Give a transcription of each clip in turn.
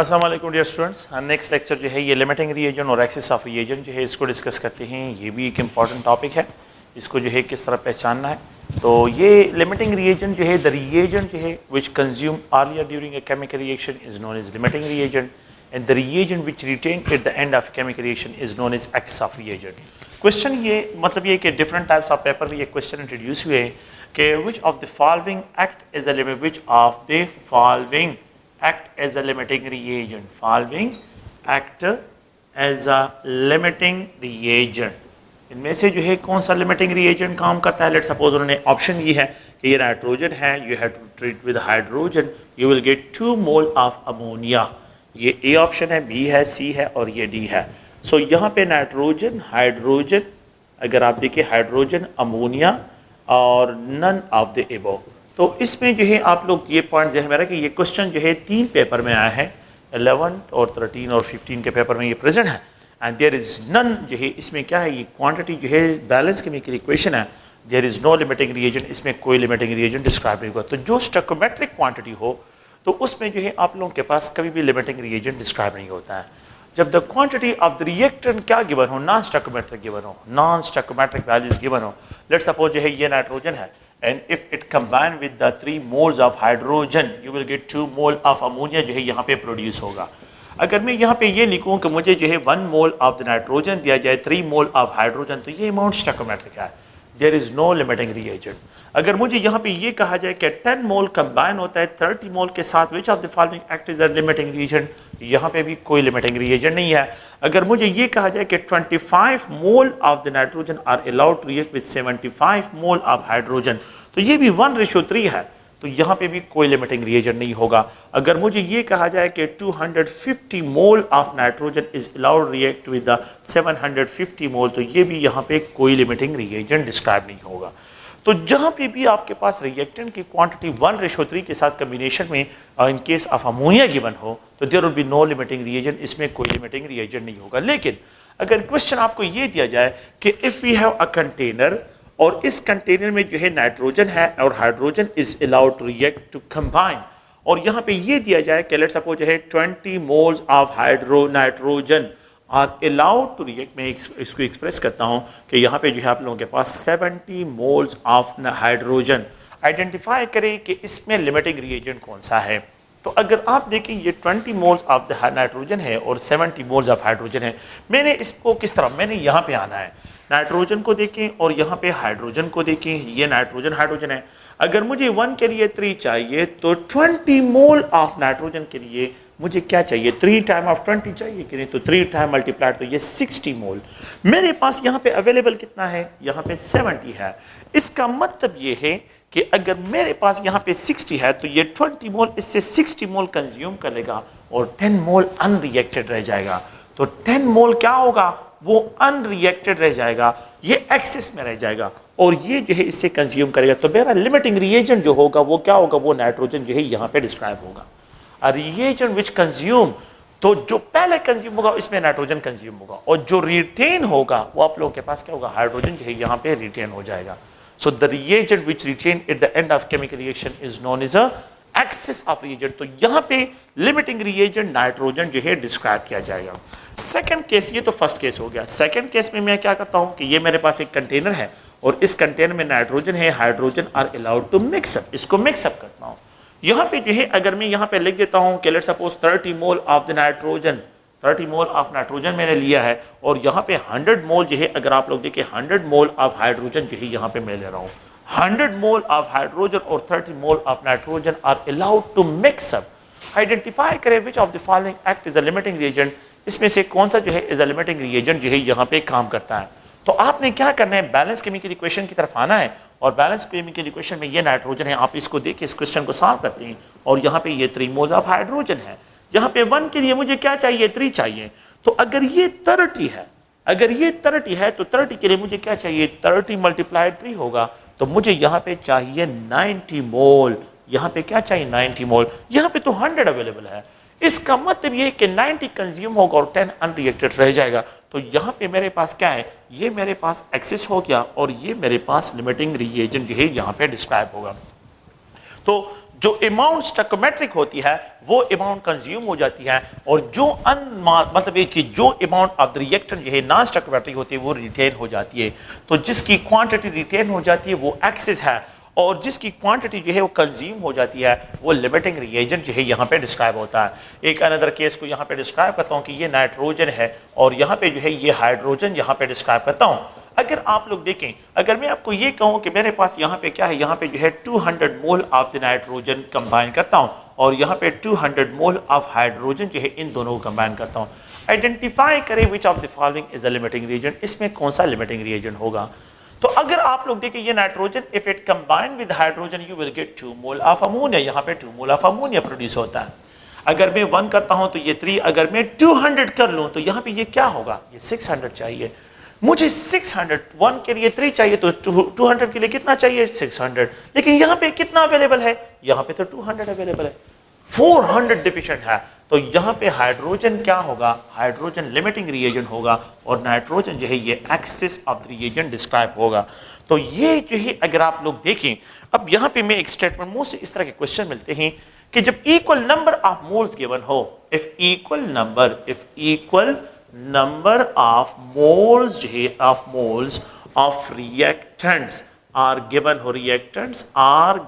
अस्सलाम वालेकुम dear students, next lecture जो है ये लिमिटिंग रिएजेंट और एक्सेस ऑफ रिएजेंट जो है इसको डिस्कस करते हैं। ये भी एक इम्पॉर्टेंट टॉपिक है, इसको जो है किस तरह पहचानना है। तो ये लिमिटिंग रिएजेंट जो है द रिएजेंट जो है which consume earlier during a chemical reaction is known as limiting reagent and the reagent which retain at the end of chemical reaction is known as excess of reagent. Question ये मतलब ये कि different types of paper में ये question introduce हुए हैं कि which of the following act as a limit which of the following act as a limiting reagent, following act as a limiting reagent। इनमें से जो है कौन सा लिमिटिंग रिएजेंट काम करता है। लेट सपोज उन्होंने ऑप्शन ये है कि ये नाइट्रोजन है, you have to treat with hydrogen, you will get 2 mole of ammonia. ये ए ऑप्शन है, बी है, सी है और ये डी है। सो यहाँ पे नाइट्रोजन, हाइड्रोजन, अगर आप देखिए हाइड्रोजन, अमोनिया और नन ऑफ द एबो। तो इसमें जो है आप लोग ये पॉइंट जो है मेरा कि ये क्वेश्चन जो है 3 पेपर में आया है, 11 और 13 और 15 के पेपर में ये प्रेजेंट है। एंड देयर इज नन जो है इसमें क्या है, ये क्वांटिटी जो है बैलेंस केमिकल इक्वेशन है, there is no limiting reagent, इसमें कोई लिमिटिंग रिएजेंट डिस्क्राइब नहीं होगा। तो जो स्टोइकोमेट्रिक क्वांटिटी हो तो उसमें जो है आप लोगों के पास कभी भी लिमिटिंग रिएजेंट डिस्क्राइब नहीं होता है। जब the quantity of the reactant क्या गिवन हो, नॉन स्टोइकोमेट्रिक गिवन हो, नॉन स्टोइकोमेट्रिक वैल्यूज गिवन हो। लेट्स सपोज जो है ये नाइट्रोजन है and if it combine with the 3 moles of hydrogen you will get 2 mole of ammonia जो है यहाँ पे प्रोड्यूस होगा। अगर मैं यहाँ पे ये लिखूँ कि मुझे जो है 1 मोल ऑफ द नाइट्रोजन दिया जाए, 3 मोल ऑफ हाइड्रोजन, तो ये अमाउंट स्टोइकोमेट्रिक है, there is no limiting reagent. अगर मुझे यहाँ पे ये कहा जाए कि 10 मोल कंबाइन होता है 30 मोल के साथ, विच of the following act is a limiting reagent, यहाँ पे भी कोई लिमिटिंग रिएजेंट नहीं है। अगर मुझे ये कहा जाए कि 25 mole of the nitrogen are allowed to react with 75 mole of hydrogen, तो ये भी 1:3 है, तो यहाँ पे भी कोई लिमिटिंग रिएजेंट नहीं होगा। अगर मुझे ये कहा जाए कि 250 मोल of nitrogen is allowed react with the 750 मोल, तो ये भी यहाँ पे कोई लिमिटिंग रिएजेंट डिस्क्राइब नहीं होगा। तो जहाँ पे भी आपके पास रिएक्टेंट की क्वांटिटी 1:3 के साथ कम्बिनेशन में in case of ammonia given हो तो there will be no limiting reagent, इसमें कोई लिमिटिंग रिएजेंट नहीं होगा। लेकिन अगर क्वेश्चन आपको ये दिया जाए कि if we have a container और इस कंटेनर में जो है नाइट्रोजन है और hydrogen is allowed to react to combine, और यहाँ पे ये दिया जाए कि लेट्स सपोज है 20 moles of nitrogen are allowed to react, मैं इसको एक्सप्रेस करता हूँ कि यहाँ पे जो है आप लोगों के पास 70 मोल्स ऑफ हाइड्रोजन। आइडेंटिफाई करें कि इसमें लिमिटिंग रिएजेंट कौन सा है। तो अगर आप देखें ये 20 मोल्स ऑफ द नाइट्रोजन है और 70 मोल्स ऑफ हाइड्रोजन है, मैंने इसको किस तरह, मैंने यहाँ पे आना है, नाइट्रोजन को देखें और यहाँ पे हाइड्रोजन को देखें, ये नाइट्रोजन हाइड्रोजन है। अगर मुझे 1 के लिए 3 चाहिए तो 20 मोल ऑफ नाइट्रोजन के लिए मुझे क्या चाहिए, 3 टाइम ऑफ 20 चाहिए कि नहीं, तो 3 टाइम मल्टीप्लाइड तो ये 60 मोल। मेरे पास यहाँ पे अवेलेबल कितना है, यहाँ पे 70 है। इसका मतलब ये है कि अगर मेरे पास यहाँ पे 60 है तो ये 20 मोल इससे 60 मोल कंज्यूम करेगा और 10 मोल अनरिएक्टेड रह जाएगा। तो 10 मोल क्या होगा, वो अनरिएक्टेड रह जाएगा, ये एक्सेस में रह जाएगा और ये जो है इससे कंज्यूम करेगा। तो मेरा लिमिटिंग रिएजेंट जो होगा वो क्या होगा, वो नाइट्रोजन जो है यहाँ पे डिस्क्राइब होगा। अ रिएजेंट विच कंज्यूम, तो जो पहले कंज्यूम होगा इसमें नाइट्रोजन कंज्यूम होगा और जो रिटेन होगा वो आप लोगों के पास क्या होगा, हाइड्रोजन जो है यहाँ पे रिटेन हो जाएगा। So the reagent which retain at the end of chemical reaction is known as a excess of reagent. तो यहाँ पे लिमिटिंग रिएजेंट नाइट्रोजन जो है डिस्क्राइब किया जाएगा। सेकंड केस, ये तो फर्स्ट केस हो गया। सेकंड केस में मैं क्या करता हूँ कि ये मेरे पास एक कंटेनर है और इस कंटेनर में नाइट्रोजन है, hydrogen are allowed to mix up, इसको मिक्सअप करता हूँ। यहाँ पे जो है अगर मैं यहाँ पे लिख देता हूँ कि let's suppose 30 mole of the nitrogen, 30 mole of nitrogen मैंने लिया है और यहाँ पे 100 मोल जो है, अगर आप लोग देखें 100 मोल ऑफ हाइड्रोजन जो है यहाँ पे मैं ले रहा हूँ। 100 मोल ऑफ हाइड्रोजन और 30 mole of nitrogen are allowed to mix up. Identify करें which of the following act is a limiting reagent, इसमें से कौन सा जो है इज अ लिमिटिंग रिएजेंट जो है यहाँ पे काम करता है। तो आपने क्या करना है, बैलेंस केमिकल इक्वेशन की तरफ आना है और बैलेंस केमिकल इक्वेशन में ये नाइट्रोजन है, आप इसको देखिए, इस क्वेश्चन को सॉल्व करते हैं और यहाँ पे ये 3 मोल्स ऑफ हाइड्रोजन है। यहाँ पे 1 के लिए मुझे क्या चाहिए, 3 चाहिए। तो अगर ये 30 है, अगर ये 30 है तो 30 के लिए मुझे क्या चाहिए, 30 मल्टीप्लाइड 3 होगा, तो मुझे यहाँ पे चाहिए 90 मोल। यहाँ पे क्या चाहिए, 90 मोल। यहाँ पे तो 100 अवेलेबल है, इसका मतलब ये कि 90 कंज्यूम होगा और 10 अनरिएक्टेड रह जाएगा। तो यहाँ पे मेरे पास क्या है, ये मेरे पास एक्सेस हो गया और ये मेरे पास लिमिटिंग रिएजेंट जो है यहाँ पे डिस्क्राइब होगा। तो जो अमाउंट स्टोइकोमेट्रिक होती है वो अमाउंट कंज्यूम हो जाती है, और जो मतलब ये कि जो अमाउंट ऑफ द रिएक्टेंट जो है नॉन स्टोइकोमेट्रिक होती है वो रिटेन हो जाती है। तो जिसकी क्वांटिटी रिटेन हो जाती है वो एक्सेस है, और जिसकी क्वांटिटी जो है वो कंज्यूम हो जाती है वो लिमिटिंग रिएजेंट जो है यहाँ पे डिस्क्राइब होता है। एक अनदर केस को यहाँ पे डिस्क्राइब करता हूँ कि ये नाइट्रोजन है और यहाँ पे जो है ये हाइड्रोजन यहाँ पे डिस्क्राइब करता हूँ। अगर आप लोग देखें, अगर मैं आपको ये कहूँ कि मेरे पास यहाँ पे क्या है, यहाँ पे जो है 200 मोल ऑफ द नाइट्रोजन कंबाइन करता हूँ और यहाँ पे 200 मोल ऑफ हाइड्रोजन जो है इन दोनों को कंबाइन करता हूँ। आइडेंटिफाई करें which of the following is a limiting reagent, इसमें कौन सा लिमिटिंग रिएजेंट होगा। तो अगर आप लोग देखें ये nitrogen if it combine with hydrogen you will get 2 mole of ammonia, यहाँ पे 2 मोल ऑफ अमोनिया प्रोड्यूस होता है। अगर मैं 1 करता हूं तो ये 3, अगर मैं 200 कर लूं तो यहाँ पे ये क्या होगा, ये 600 चाहिए मुझे। 600 1 के लिए 3 चाहिए तो 200 के लिए कितना चाहिए 600, लेकिन यहाँ पे कितना अवेलेबल है, यहाँ पे तो 200 अवेलेबल है, 400 डिफिशिएंट है। तो यहाँ पे हाइड्रोजन क्या होगा, हाइड्रोजन लिमिटिंग रिएजेंट होगा और नाइट्रोजन जो है ये एक्सेस ऑफ रिएजेंट डिस्क्राइब होगा। तो ये जो है अगर आप लोग देखें, अब यहाँ पे मैं एक स्टेटमेंट मुझसे इस तरह के क्वेश्चन मिलते हैं कि जब equal number of moles given हो, if equal number of moles जो है of moles of reactants are given हो, रिएक्टेंट्स आर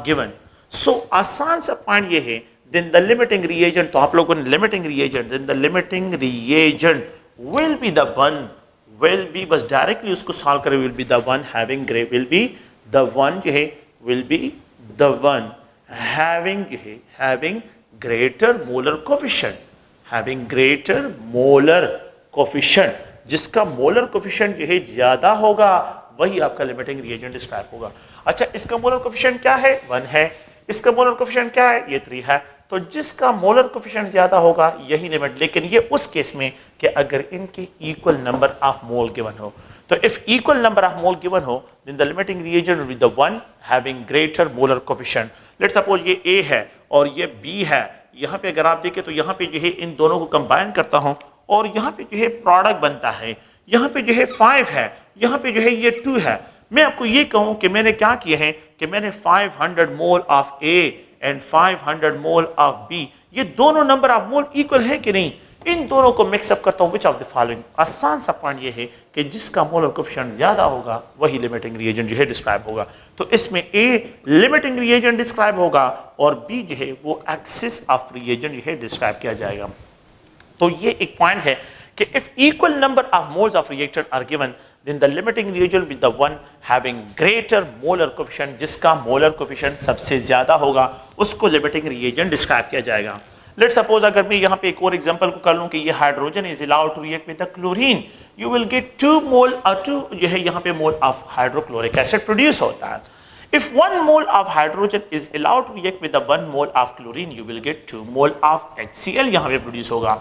गिवन, सो आसान सा पॉइंट ये है then the limiting reagent, तो आप लोगों ने limiting reagent, then the limiting reagent will be the one, will be बस directly उसको solve करें, will be the one having will be the one जो है will be the one having जो है having greater molar coefficient, having greater molar coefficient, जिसका molar coefficient जो है ज्यादा होगा वही आपका limiting reagent डिस्क्राइब होगा। अच्छा, इसका molar coefficient क्या है, 1 है, इसका molar coefficient क्या है, ये 3 है। तो जिसका मोलर कोफिशिएंट ज्यादा होगा यही लिमिट, लेकिन ये उस केस में कि अगर इनके equal number of mole given हो। तो if equal number of mole given हो then the limiting reagent will be the one having greater molar coefficient. Let's suppose ये A है और ये B है, यहाँ पे अगर आप देखें तो यहाँ पे जो है इन दोनों को कंबाइन करता हूँ और यहाँ पे जो है प्रोडक्ट बनता है, यहाँ पे जो है 5 है, यहाँ पे जो है ये 2 है। मैं आपको ये कहूँ कि मैंने क्या किया है कि मैंने 500 mole of A and 500 mole of B, ये दोनों नंबर ऑफ मोल इक्वल है कि नहीं, इन दोनों को मिक्सअप करता हूं। विच ऑफ द फॉलोइंग, आसान सा पॉइंट ये है कि जिसका मोलर कोफिशिएंट ज्यादा होगा वही लिमिटिंग रिएजेंट जो है डिस्क्राइब होगा। तो इसमें A लिमिटिंग रिएजेंट डिस्क्राइब होगा और B जो है वो एक्सिस ऑफ रिएजेंट जो है डिस्क्राइब किया जाएगा। तो ये एक पॉइंट है कि if equal number of moles of reactant are given then the limiting reagent with the one having greater molar coefficient, जिसका molar coefficient सबसे ज्यादा होगा उसको limiting reagent डिस्क्राइब किया जाएगा। लेट्स सपोज अगर मैं यहाँ पे एक और एग्जांपल को कर लूँ कि ये hydrogen is allowed to react with the chlorine, you will get 2 mole और 2 जो है यहाँ पे mole of hydrochloric acid produce होता है। If 1 mole of hydrogen is allowed to react with the 1 mole of chlorine, you will get 2 mole of HCl यहाँ पे produce होगा।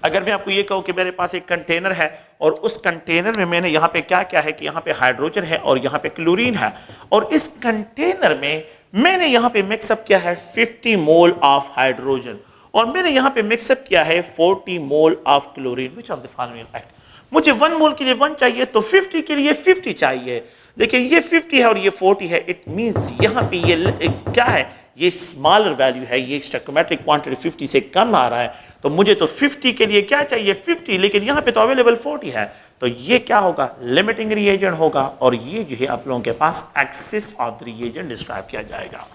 अगर मैं आपको ये कहूँ कि मेरे पास एक कंटेनर है और उस कंटेनर में मैंने यहाँ पे क्या क्या है कि यहाँ पे हाइड्रोजन है और यहाँ पे क्लोरीन है, और इस कंटेनर में मैंने यहाँ पे मिक्सअप किया है 50 मोल ऑफ हाइड्रोजन और मैंने यहाँ पे मिक्सअप किया है 40 mole of chlorine. Which of the following act, मुझे 1 मोल के लिए 1 चाहिए तो 50 के लिए 50 चाहिए, लेकिन ये 50 है और ये 40 है। इट मीन्स यहाँ पे ये क्या है, ये स्मॉलर वैल्यू है, ये स्टोइकोमेट्रिक क्वांटिटी 50 से कम आ रहा है, तो मुझे तो 50 के लिए क्या चाहिए 50, लेकिन यहाँ पे तो अवेलेबल 40 है। तो ये क्या होगा, लिमिटिंग रिएजेंट होगा और ये जो है आप लोगों के पास excess of the reagent describe किया जाएगा।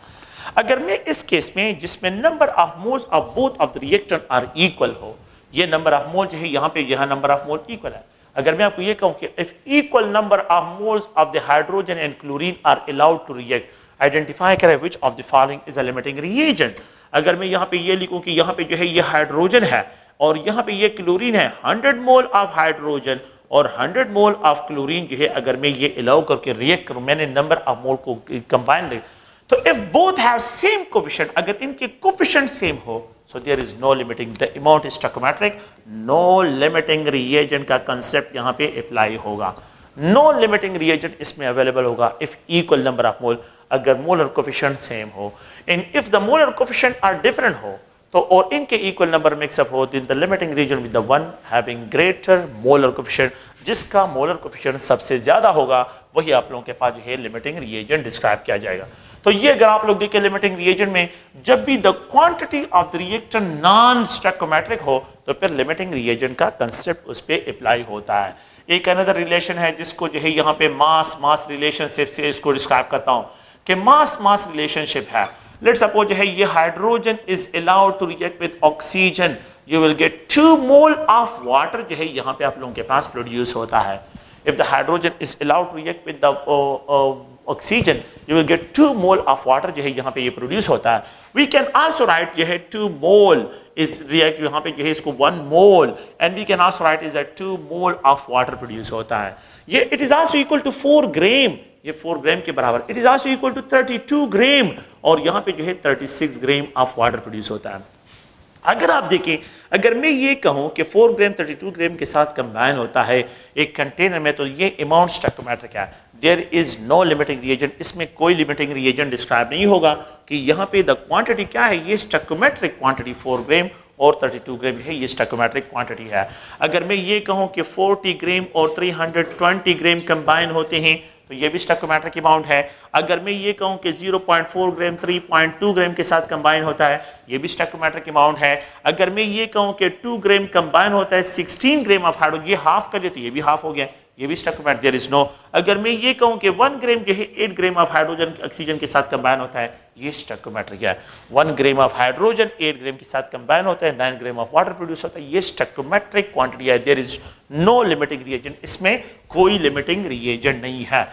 अगर मैं इस केस में जिसमें number of moles of both of the reactant are equal हो, ये नंबर ऑफ मोल जो है यहाँ पे यहाँ नंबर ऑफ मोल इक्वल है। अगर मैं आपको ये कहूँ कि if equal number of moles of the hydrogen and chlorine are allowed to react, identify करें which of the following is a limiting reagent. अगर मैं यहाँ पे ये लिखूं कि यहाँ पे जो है ये हाइड्रोजन है और यहाँ पे ये क्लोरीन है, 100 मोल ऑफ हाइड्रोजन और 100 मोल ऑफ क्लोरीन जो है अगर मैं ये अलाउ करके रिएक्ट करूं, मैंने नंबर ऑफ मोल को कंबाइन ले, तो if both have same coefficient, अगर इनके कोफिशिएंट सेम हो, so there is no limiting, the amount is stoichiometric, no limiting reagent का कंसेप्ट यहाँ पे अप्लाई होगा। नो लिमिटिंग रिएजेंट इसमें अवेलेबल होगा if equal number of mole, अगर मोलर कोफिशिएंट सेम हो, and if the molar coefficient are different हो तो और इनके इक्वल नंबर मिक्सअप हो, the limiting reagent with the one having greater molar coefficient, जिसका मोलर कोफिशिएंट सबसे ज्यादा होगा वही आप लोगों के पास जो है लिमिटिंग रिएजेंट डिस्क्राइब किया जाएगा। तो ये अगर आप लोग देखें लिमिटिंग रिएजेंट में जब भी the quantity of the reactor non stoichiometric हो तो फिर लिमिटिंग रिएजेंट का कंसेप्ट उस पर अप्लाई होता है। एक अनदर रिलेशन है जिसको जो है यहाँ पे मास मास रिलेशनशिप से इसको डिस्क्राइब करता हूँ कि मास मास रिलेशनशिप है। लेट्स सपोज है ये hydrogen is allowed to react with oxygen, you will get 2 mole of water जो है यहाँ पे आप लोगों के पास प्रोड्यूस होता है। If the hydrogen is allowed to react with the oxygen you will get 2 mole of water जो है यहाँ पे ये प्रोड्यूस होता है। वी कैन आल्सो राइट जो है 2 मोल इस रिएक्ट यहाँ पे जो है इसको 1 mole and we can also write is that 2 mole of water produce होता है। ये it is also equal to 4 gram, ये 4 ग्राम के बराबर। It is also equal to 32 gram और यहाँ पे जो है 36 ग्राम ऑफ वाटर प्रोड्यूस होता है। अगर आप देखें, अगर मैं ये कहूं कि 4 ग्राम 32 ग्राम के साथ कंबाइन होता है एक कंटेनर में, तो ये अमाउंट स्टोइकोमेट्रिक है। There is no limiting reagent, इसमें कोई लिमिटिंग रिएजेंट डिस्क्राइब नहीं होगा कि यहाँ पे द क्वांटिटी क्या है, ये स्टोइकोमेट्रिक क्वांटिटी 4 ग्राम और 32 ग्राम है, ये स्टोइकोमेट्रिक क्वांटिटी है। अगर मैं ये कहूं कि 40 ग्राम और 320 ग्राम कंबाइन होते हैं तो ये भी स्टोइकोमेट्रिक अमाउंट है। अगर मैं ये कहूं कि 0.4 ग्राम 3.2 ग्राम के साथ कंबाइन होता है, ये भी स्टोइकोमेट्रिक अमाउंट है। अगर मैं ये कहूं कि 2 ग्राम कंबाइन होता है 16 ग्राम ऑफ हाइड्रोजन, ये हाफ कर लेते, ये भी हाफ हो गया, ये भी स्टोइकोमेट्रिक, देयर इज नो। अगर मैं ये कहूं कि 1 ग्राम जो है 8 ग्राम ऑफ हाइड्रोजन ऑक्सीजन के साथ कंबाइन होता है, ये स्टोइकोमेट्रिक है। 1 ग्राम ऑफ हाइड्रोजन 8 ग्राम के साथ कंबाइन होता है, 9 ग्राम ऑफ वाटर प्रोड्यूस होता है, ये स्टोइकोमेट्रिक क्वांटिटी है। There is no limiting reagent, इसमें कोई लिमिटिंग रिएजेंट नहीं है।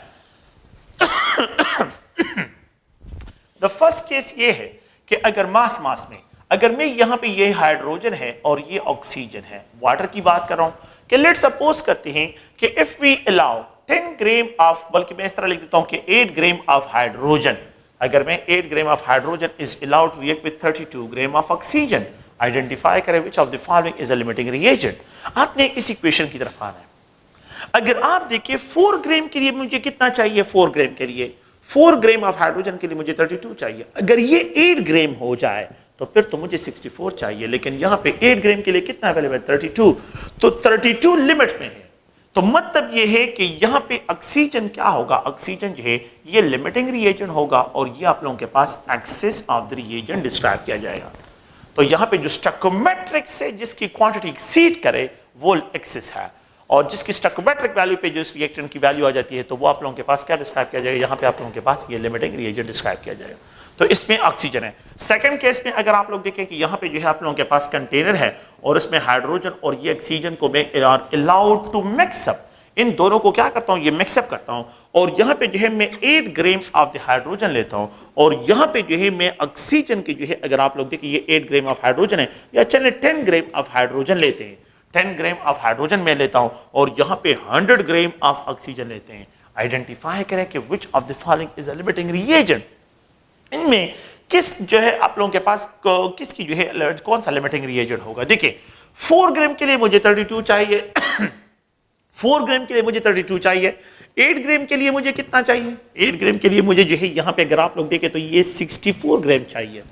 द फर्स्ट केस ये है कि अगर मास मास में, अगर मैं यहां पे ये हाइड्रोजन है और ये ऑक्सीजन है, वाटर की बात कर रहा हूं कि लेट सपोज करते हैं कि if we allow 10 gram of, बल्कि मैं इस तरह लिख देता हूं कि 8 ग्राम ऑफ हाइड्रोजन, अगर मैं 8 gram of hydrogen is allowed to react with 32 gram of oxygen, identify करें which of the following is a limiting reagent. आपने इस इक्वेशन की तरफ आना है। अगर आप देखिए 4 ग्राम के लिए मुझे कितना चाहिए, 4 ग्राम के लिए 4 ग्राम ऑफ हाइड्रोजन के लिए मुझे 32 चाहिए। अगर ये 8 ग्राम हो जाए तो फिर तो मुझे 64 चाहिए, लेकिन यहां पे 8 ग्राम के लिए कितना अवेलेबल है, 32, तो 32 लिमिट में है। तो मतलब ये है कि यहां पे ऑक्सीजन क्या होगा, ऑक्सीजन जो है ये लिमिटिंग रिएजेंट होगा और ये आप लोगों के पास excess of the reagent describe किया जाएगा। तो यहां पे जो स्टोइकोमेट्रिक से जिसकी क्वांटिटी एक्सीड करे वो एक्सेस है, और जिसकी स्टोइकोमेट्रिक वैल्यू पे जो इस रिएक्टेंट की वैल्यू आ जाती है तो वो आप लोगों के पास क्या डिस्क्राइब किया जाएगा, यहाँ पे आप लोगों के पास ये लिमिटिंग रिएजेंट डिस्क्राइब किया जाएगा। तो इसमें ऑक्सीजन है। सेकंड केस में अगर आप लोग देखें कि यहाँ पे जो है आप लोगों के पास कंटेनर है और इसमें हाइड्रोजन और ये ऑक्सीजन को मैं अलाउड टू मिक्सअप, इन दोनों को क्या करता हूँ, ये मिक्सअप करता हूँ और यहाँ पे जो है मैं 8 ग्राम ऑफ द हाइड्रोजन लेता हूँ और यहाँ पे जो है मैं ऑक्सीजन की जो है, अगर आप लोग देखें ये 8 ग्राम ऑफ हाइड्रोजन है, या चले 10 ग्राम ऑफ हाइड्रोजन लेते हैं, 10 ग्राम ऑफ हाइड्रोजन में लेता हूं और यहां पे 100 ग्राम ऑफ ऑक्सीजन लेते हैं। आइडेंटिफाई करें कि which of the following is a limiting reagent. इनमें किस जो है आप लोगों के पास किसकी जो है कौन सा लिमिटिंग रिएजेंट होगा। देखिए 4 ग्राम के लिए मुझे 32 चाहिए 4 ग्राम के लिए मुझे 32 चाहिए। 8 ग्राम के लिए मुझे कितना चाहिए, 8 ग्राम के लिए मुझे जो है यहां पे अगर आप लोग देखें तो ये 64 ग्राम चाहिए।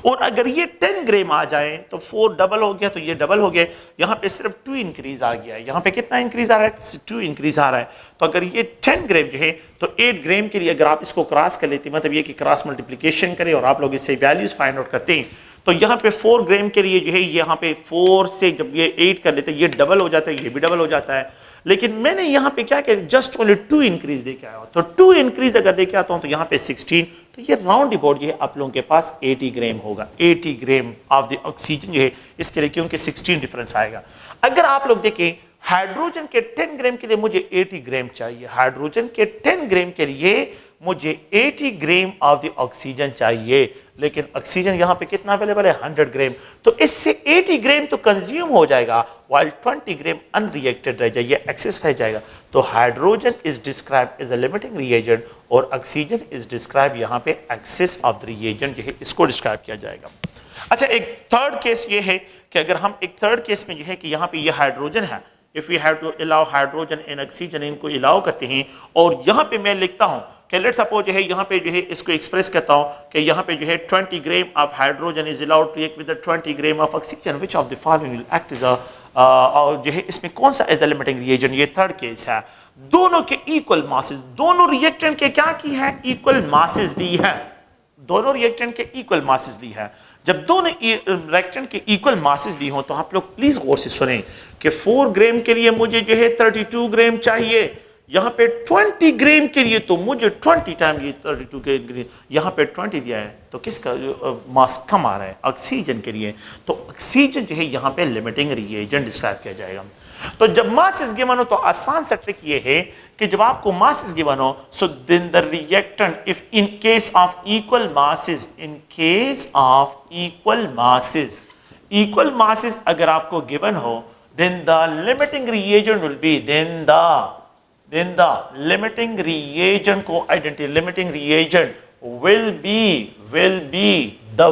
और अगर ये 10 ग्राम आ जाए तो 4 डबल हो गया, तो ये डबल हो गया, यहाँ पे सिर्फ 2 इंक्रीज आ गया है। यहाँ पे कितना इंक्रीज आ रहा है, 2 इंक्रीज आ रहा है। तो अगर ये 10 ग्राम जो है तो 8 ग्राम के लिए अगर आप इसको क्रॉस कर लेते हैं, मतलब ये कि क्रॉस मल्टीप्लिकेशन करें और आप लोग इससे वैल्यूज फाइंड आउट करते हैं, तो यहाँ पे 4 ग्राम के लिए जो है यहाँ पे 4 से जब ये 8 कर लेते हैं ये डबल हो जाता है, ये भी डबल हो जाता है। लेकिन मैंने यहाँ पे क्या किया, जस्ट ओनली 2 इंक्रीज देके आया, तो 2 इंक्रीज अगर देके आता हूँ तो यहाँ पे 16, तो ये राउंड अबाउट ये आप लोगों के पास 80 ग्राम होगा। 80 ग्राम ऑफ द ऑक्सीजन जो है इसके लिए, क्योंकि 16 डिफरेंस आएगा। अगर आप लोग देखें हाइड्रोजन के 10 ग्राम के लिए मुझे 80 ग्राम चाहिए, हाइड्रोजन के 10 ग्राम के लिए मुझे 80 ग्राम ऑफ द ऑक्सीजन चाहिए, लेकिन ऑक्सीजन यहाँ पे कितना अवेलेबल है, 100 ग्राम, तो इससे 80 ग्राम तो कंज्यूम हो जाएगा, while 20 ग्राम अनरिएक्टेड रह जाएगा, एक्सेस रह जाएगा। तो hydrogen is describe as a limiting reagent और ऑक्सीजन इज डिस्क्राइब यहाँ पे एक्सेस ऑफ द रिएजेंट जो है इसको डिस्क्राइब किया जाएगा। अच्छा, एक थर्ड केस ये है कि अगर हम एक थर्ड केस में जो है कि यहाँ पे ये हाइड्रोजन है, if we have to allow hydrogen and oxygen, इनको अलाउ करते हैं और यहाँ पे मैं लिखता हूँ कि लेट्स सपोज जो है यहाँ पे जो है इसको एक्सप्रेस करता हूँ कि यहाँ पे जो है 20 gram of hydrogen is allowed to react with 20 gram of oxygen, which of the following will act as a जो है इसमें कौन सा एज अ लिमिटिंग रिएजेंट, ये थर्ड केस है। दोनों के इक्वल मासेस, दोनों रिएक्टेंट के क्या की है, इक्वल मासेस दी है, दोनों रिएक्टेंट के इक्वल मासेस दी है। जब दोनों रिएक्टेंट के इक्वल मासेस दी हो तो आप लोग प्लीज गौर से सुने कि 4 ग्राम के लिए मुझे जो है 32 ग्राम चाहिए, यहां पे 20 ग्राम के लिए तो मुझे 20 टाइम ये 32 के ग्राम, यहां पे 20 दिया है तो किसका मास कम आ रहा है, ऑक्सीजन के लिए। तो ऑक्सीजन जो है यहां पे लिमिटिंग रिएजेंट डिस्क्राइब किया जाएगा। तो जब मास इज गिवन हो तो आसान सा ट्रिक ये है कि जब आपको मास इज गिवन हो, so then the reactant if in case of equal masses, in case of equal masses अगर आपको गिवन हो, then the limiting reagent will be, then the limiting reagent को identity, limiting reagent will be the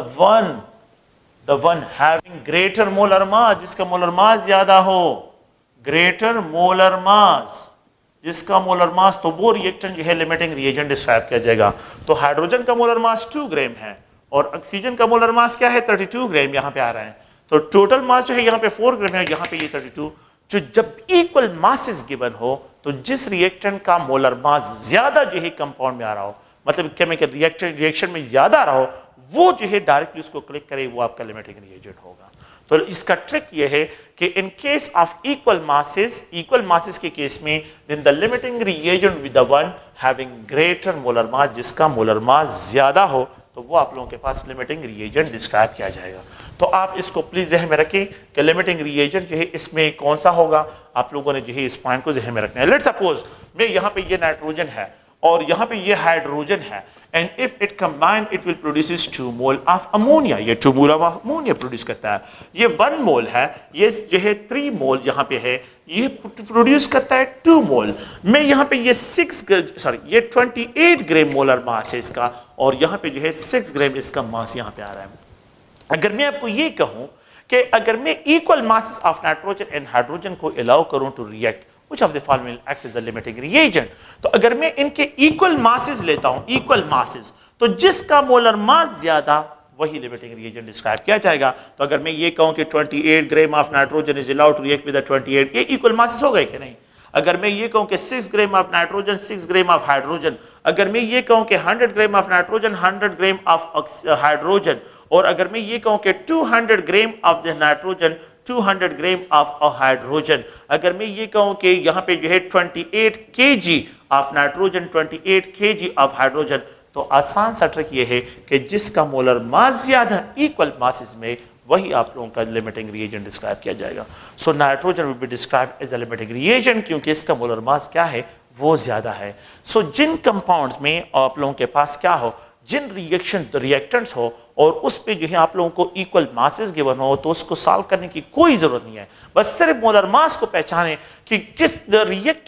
one having greater molar mass, जिसका molar mass ज्यादा हो, greater molar mass, जिसका molar मास, तो वो रिएक्टेंट जो है लिमिटिंग रिएजेंट डिस्क्राइब किया जाएगा। तो हाइड्रोजन का मोलर मास 2 ग्राम है और ऑक्सीजन का मोलर मास क्या है, 32 ग्राम यहां पे आ रहा है। तो टोटल मास जो है यहां पे 4 ग्राम है, यहां पे ये 32। जो जब इक्वल मासेस गिवन हो तो जिस रिएक्टेंट का मोलर मास ज्यादा जो है कंपाउंड में आ रहा हो, मतलब केमिकल रिएक्शन में ज्यादा आ रहा हो, वो जो है डायरेक्टली उसको क्लिक करे, वो आपका लिमिटिंग रिएजेंट होगा। तो इसका ट्रिक ये है कि in case of equal masses के केस में, then the limiting reagent with the one having greater molar mass, जिसका मोलर मास ज्यादा हो, तो वो आप लोगों के पास लिमिटिंग रिएजेंट डिस्क्राइब किया जाएगा। तो आप इसको प्लीज जहन में रखें कि लिमिटिंग रिएजेंट जो है इसमें कौन सा होगा, आप लोगों ने जो है इस पॉइंट को जहन में रखना है। लेट्स सपोज मैं यहाँ पे ये नाइट्रोजन है और यहाँ पे ये हाइड्रोजन है, and if it combine it will produce 2 mole of ammonia, ये 2 मोल ऑफ अमोनिया प्रोड्यूस करता है। ये 1 मोल है, ये जो है 3 मोल यहाँ पे है, ये प्रोड्यूस करता है 2 मोल। मैं यहाँ पे ये 28 ग्राम मोलर मास है इसका, और यहाँ पे जो है 6 ग्राम इसका मास यहाँ पे आ रहा है। अगर मैं आपको ये कहूं कि अगर मैं equal masses of nitrogen and hydrogen को अलाउ करूं to react, which of the following will act as a limiting reagent, तो अगर मैं इनके इक्वल मासेस लेता हूं, इक्वल मासेस, तो जिसका मोलर मास ज्यादा वही लिमिटिंग रिएजेंट डिस्क्राइब किया जाएगा। तो अगर मैं ये कहूं कि 28 gram of nitrogen is allowed to react with the 28, ये इक्वल मासेस हो गए कि नहीं? अगर मैं ये कहूं कि 6 ग्राम of nitrogen, 6 gram of hydrogen, अगर मैं ये कहूं कि 100 gram of nitrogen, 100 gram of hydrogen, और अगर मैं ये कहूं कि 200 gram of the nitrogen, 200 gram of hydrogen, अगर मैं ये कहूं कि यहाँ पे जो है 28 kg of nitrogen, 28 kg of hydrogen, तो आसान सा ट्रिक ये है कि जिसका मोलर मास ज्यादा इक्वल मासेस में, वही आप लोगों का लिमिटिंग रिएजेंट डिस्क्राइब किया जाएगा। So nitrogen will be describe as a limiting reagent क्योंकि इसका मोलर मास क्या है, वो ज्यादा है। सो जिन कंपाउंड्स में आप लोगों के पास क्या हो, जिन रिएक्टेंट्स हो और उस पे जो है आप लोगों को इक्वल मासेस गिवन हो, तो उसको सॉल्व करने की कोई जरूरत नहीं है, बस सिर्फ मोलर मास को पहचाने कि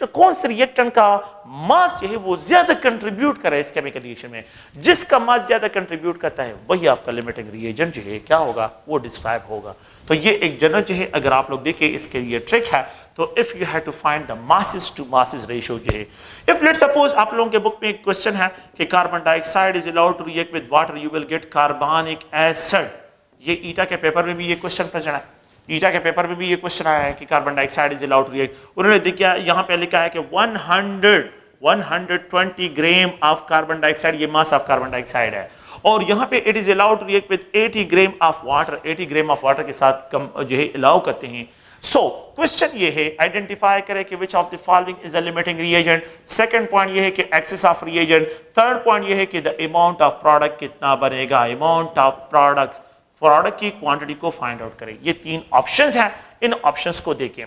कौन से रिएक्टेंट का मास जो है वो ज्यादा कंट्रीब्यूट करे इस केमिकल रिएक्शन में। जिसका मास ज्यादा कंट्रीब्यूट करता है वही आपका लिमिटिंग रिएजेंट जो है क्या होगा, वो डिस्क्राइब होगा। तो ये एक जनरल जो है अगर आप लोग देखें इसके लिए ट्रिक है। तो if you have to find the masses to masses ratio जो है, इफ लेट्स सपोज आप लोगों के बुक में एक क्वेश्चन है कि carbon dioxide is allowed to react with water, you will get carbonic acid. ये ईटा के पेपर में भी ये क्वेश्चन प्रेजेंट है, ईटा के पेपर में भी ये क्वेश्चन आया है कि carbon dioxide is allowed to react. उन्होंने देखा यहाँ पे लिखा है कि 120 ग्राम ऑफ कार्बन डाइऑक्साइड, ये मास ऑफ कार्बन डाइऑक्साइड है, और यहाँ पे it is allowed to react with 80 gram of water, 80 gram of water के साथ कम जो है अलाउ करते हैं। सो क्वेश्चन ये है आइडेंटिफाई करें कि which of the following is a limiting reagent. Second point ये है कि excess of reagent. Third point ये है कि द अमाउंट ऑफ प्रोडक्ट कितना बनेगा, अमाउंट ऑफ प्रोडक्ट की क्वांटिटी को फाइंड आउट करें। ये 3 ऑप्शंस हैं, इन ऑप्शंस को देखें।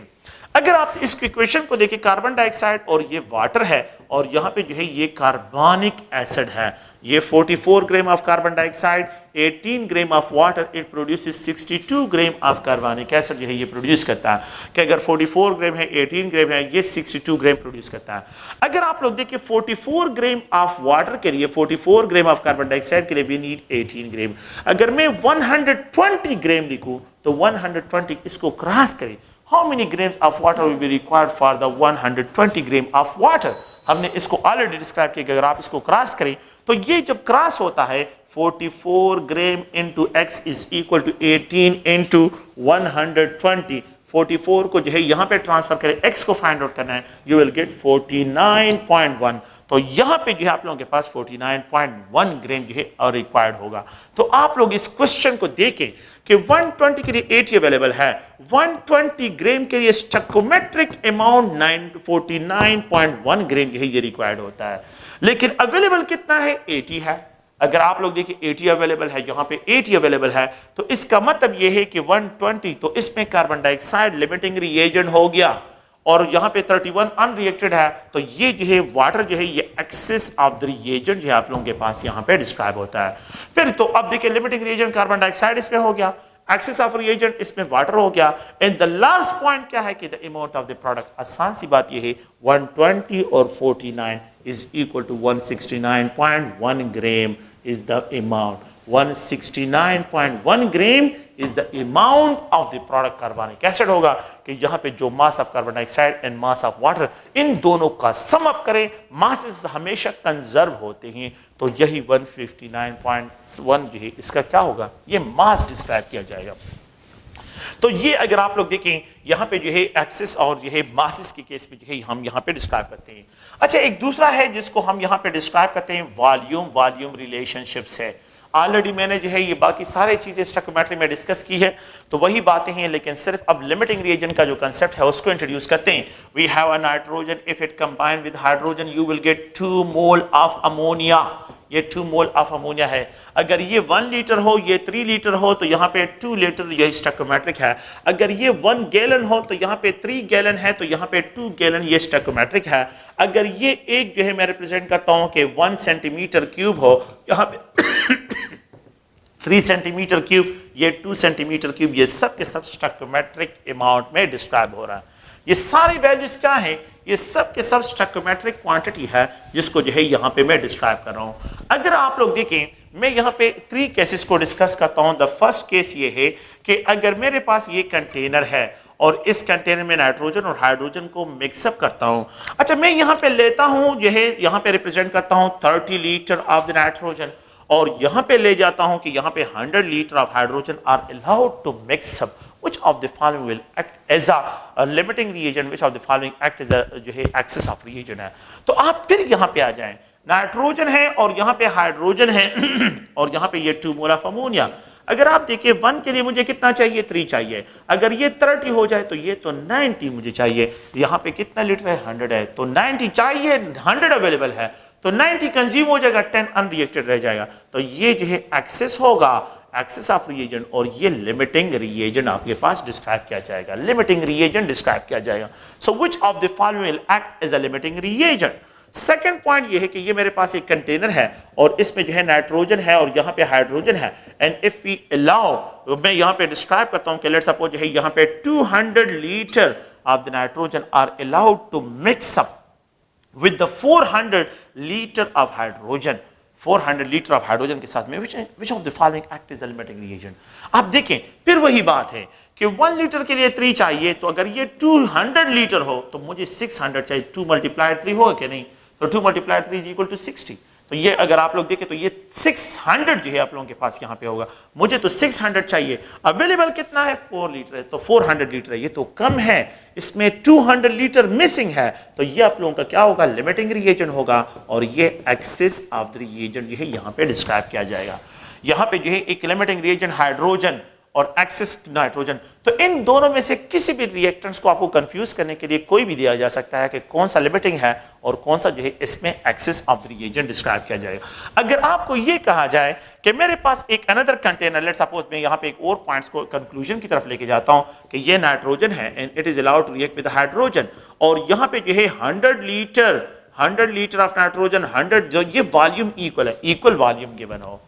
अगर आप इस इक्वेशन को देखें, कार्बन डाइऑक्साइड और ये वाटर है और यहाँ पे जो है ये कार्बनिक एसिड है, ये 44 gram of carbon dioxide, 18 gram of water, it produces 62 gram of कार्बनिक एसिड जो है ये प्रोड्यूस करता है। कि अगर 44 ग्राम है, 18 ग्राम है, ये 62 ग्राम प्रोड्यूस करता है। अगर आप लोग देखिए 44 ग्राम ऑफ वाटर के लिए, 44 ग्राम ऑफ कार्बन डाइऑक्साइड के लिए वी नीड 18 ग्राम। अगर मैं 120 ग्राम लिखूं तो 120 इसको क्रॉस करें, how many grams of water will be required for the 120 gram of water. हमने इसको ऑलरेडी डिस्क्राइब किया कि अगर आप इसको क्रॉस करें तो ये जब क्रॉस होता है 44 gram into x is equal to 18 into 120, 44 को जो है यहाँ पे ट्रांसफर करें, x को फाइंड आउट करना है, यू विल गेट 49.1। तो यहाँ पे जो है आप लोगों के पास 49.1 ग्राम जो है रिक्वायर्ड होगा। तो आप लोग इस क्वेश्चन को देखें कि 120 के लिए 80 अवेलेबल है, 120 ग्राम के लिए स्टोइकोमेट्रिक अमाउंट 49.1 ग्राम जो है ये रिक्वायर्ड होता है, लेकिन अवेलेबल कितना है, 80 है। अगर आप लोग देखिए 80 अवेलेबल है, यहाँ पे 80 अवेलेबल है, तो इसका मतलब ये है कि 120, तो इसमें कार्बन डाइऑक्साइड लिमिटिंग रिएजेंट हो गया, और यहाँ पे 31 अनरिएक्टेड है, तो ये जो है वाटर जो है ये एक्सेस ऑफ द रिएजेंट जो है आप लोगों के पास यहाँ पे डिस्क्राइब होता है। फिर तो अब देखिए लिमिटिंग रिएजेंट कार्बन डाइऑक्साइड इसमें हो गया, एक्सेस ऑफ रिएजेंट इसमें वाटर हो गया, एंड द लास्ट पॉइंट क्या है कि the amount of the product. आसान सी बात ये है 120 और 49 is equal to 169.1 gram is the amount. 169.1 gram is the amount of the product कार्बनिक एसिड होगा कि यहाँ पे जो mass of carbon dioxide and mass of water in दोनों का सम अप करें, मासेस हमेशा कंजर्व होते हैं, तो यही 159.1 जो है इसका क्या होगा, ये मास डिस्क्राइब किया जाएगा। तो ये अगर आप लोग देखें यहाँ पे जो है एक्सेस और जो है मासेस के केस में जो है हम यहाँ पे डिस्क्राइब करते हैं। अच्छा, एक दूसरा है जिसको हम यहाँ पे डिस्क्राइब करते हैं वॉल्यूम रिलेशनशिप्स है। ऑलरेडी मैंने जो है ये बाकी सारी चीजें स्टोइकोमेट्री में डिस्कस की है, तो वही बातें हैं, लेकिन सिर्फ अब लिमिटिंग रिएजेंट का जो कंसेप्ट है उसको इंट्रोड्यूस करते हैं। We have a nitrogen, if it combine with hydrogen you will get 2 mole of ammonia. ये 2 मोल ऑफ अमोनिया है। अगर ये 1 लीटर हो, ये 3 लीटर हो, तो यहाँ पे 2 लीटर ये स्टोइकोमेट्रिक है। अगर ये 1 गैलन हो तो यहाँ पे 3 गैलन है, तो यहाँ पे 2 गैलन ये स्टोइकोमेट्रिक है। अगर ये एक जो है मैं रिप्रेजेंट करता हूँ कि 1 सेंटीमीटर क्यूब हो, यहाँ पे 3 सेंटीमीटर क्यूब, ये 2 सेंटीमीटर क्यूब, ये सब के सब स्टोइकोमेट्रिक अमाउंट में डिस्क्राइब हो रहा है। ये सारी वैल्यूज क्या है, ये सब के सब स्टोइकोमेट्रिक क्वांटिटी है जिसको जो है यहाँ पे मैं डिस्क्राइब कर रहा हूँ। अगर आप लोग देखें, मैं यहाँ पे 3 केसेस को डिस्कस करता हूँ। द फर्स्ट केस ये है कि अगर मेरे पास ये कंटेनर है और इस कंटेनर में नाइट्रोजन और हाइड्रोजन को मिक्सअप करता हूँ। अच्छा, मैं यहाँ पे लेता हूँ जो है, यहाँ पे रिप्रेजेंट करता हूँ 30 लीटर ऑफ द नाइट्रोजन, और यहाँ पे ले जाता हूँ कि यहाँ पे 100 litre of hydrogen are allowed to mix up. Which of the following will act as a limiting reagent? Which of the following act as a जो है एक्सेस ऑफ रिएजेंट है? तो आप फिर यहाँ पे आ जाएं, नाइट्रोजन है और यहाँ पे हाइड्रोजन है और यहाँ पे ये 2 मोल ऑफ अमोनिया। अगर आप देखिए 1 के लिए मुझे कितना चाहिए, 3 चाहिए। अगर ये 30 हो जाए तो ये तो 90 मुझे चाहिए। यहाँ पे कितना लीटर है, 100 है, तो 90 चाहिए, 100 अवेलेबल है, तो 90 कंज्यूम हो जाएगा, 10 अनरिएक्टेड रह जाएगा। तो ये जो है एक्सेस होगा, एक्सेस ऑफ रिएजेंट, और ये लिमिटिंग रिएजेंट आपके पास डिस्क्राइब किया जाएगा, लिमिटिंग रिएजेंट डिस्क्राइब किया जाएगा। So which of the following will act as a limiting reagent? Second point ये है कि ये मेरे पास एक कंटेनर है और इसमें जो है नाइट्रोजन है और यहाँ पे हाइड्रोजन है, एंड इफ वी अलाउ, मैं यहाँ पे डिस्क्राइब करता हूँ कि लेट्स सपोज जो है यहाँ पे 200 litre of the nitrogen are allowed to mix up with the 400 litre of hydrogen. 400 litre of hydrogen के साथ में which of the following act as a limiting reagent? आप देखें, फिर वही बात है कि 1 लीटर के लिए 3 चाहिए, तो अगर ये 200 लीटर हो तो मुझे 600 चाहिए। 2 मल्टीप्लाइड 3 होगा कि नहीं, तो 2 मल्टीप्लाइड 3 इज इक्वल टू 60। तो ये अगर आप लोग देखें तो ये 600 जो है आप लोगों के पास यहाँ पे होगा, मुझे तो 600 चाहिए। अवेलेबल कितना है, 4 लीटर है, तो 400 लीटर है, ये तो कम है, इसमें 200 लीटर मिसिंग है, तो ये आप लोगों का क्या होगा, लिमिटिंग रिएजेंट होगा, और ये एक्सेस ऑफ द रिएजेंट जो है यहाँ पे डिस्क्राइब किया जाएगा। यहाँ पे जो है एक लिमिटिंग रिएजेंट हाइड्रोजन और एक्सेस नाइट्रोजन, तो इन दोनों में से किसी भी रिएक्टेंट्स को आपको कंफ्यूज करने के लिए कोई भी दिया जा सकता है कि कौन सा लिमिटिंग है और कौन सा जो है इसमें excess of the reagent describe किया जाएगा। अगर आपको ये कहा जाए कि मेरे पास एक अनदर कंटेनर, लेट्स सपोज मैं यहाँ पे एक और पॉइंट्स को कंक्लूजन की तरफ लेके जाता हूँ कि ये नाइट्रोजन है and it is allowed to react with hydrogen, और यहाँ पे जो है 100 लीटर ऑफ नाइट्रोजन, 100 जो ये वॉल्यूम इक्वल है, इक्वल वॉल्यूम गिवन हो,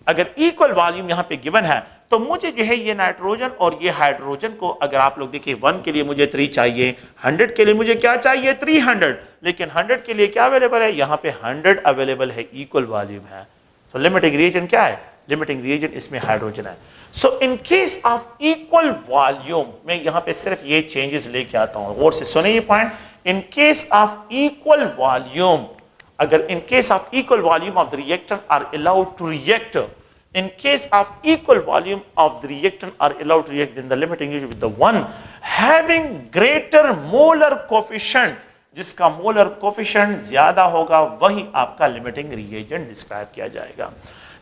अगर इक्वल वॉल्यूम यहाँ पे गिवन है तो मुझे जो है ये नाइट्रोजन और ये हाइड्रोजन को, अगर आप लोग देखिए 1 के लिए मुझे 3 चाहिए, 100 के लिए मुझे क्या चाहिए, 300, लेकिन 100 के लिए क्या अवेलेबल है, यहाँ पे 100 अवेलेबल है, इक्वल वॉल्यूम है। तो लिमिटिंग रिएजेंट क्या है, लिमिटिंग रिएजेंट इसमें हाइड्रोजन है। So in case of equal volume, मैं यहाँ पे सिर्फ ये चेंजेस लेके आता हूँ, और से सुने ये point, in case of equal volume, अगर in case of equal volume of the reactant are allowed to react, in case of equal volume of the reactant are allowed to react, then the limiting is with the 1 having greater molar coefficient, जिसका molar coefficient ज्यादा होगा वही आपका limiting reagent describe किया जाएगा।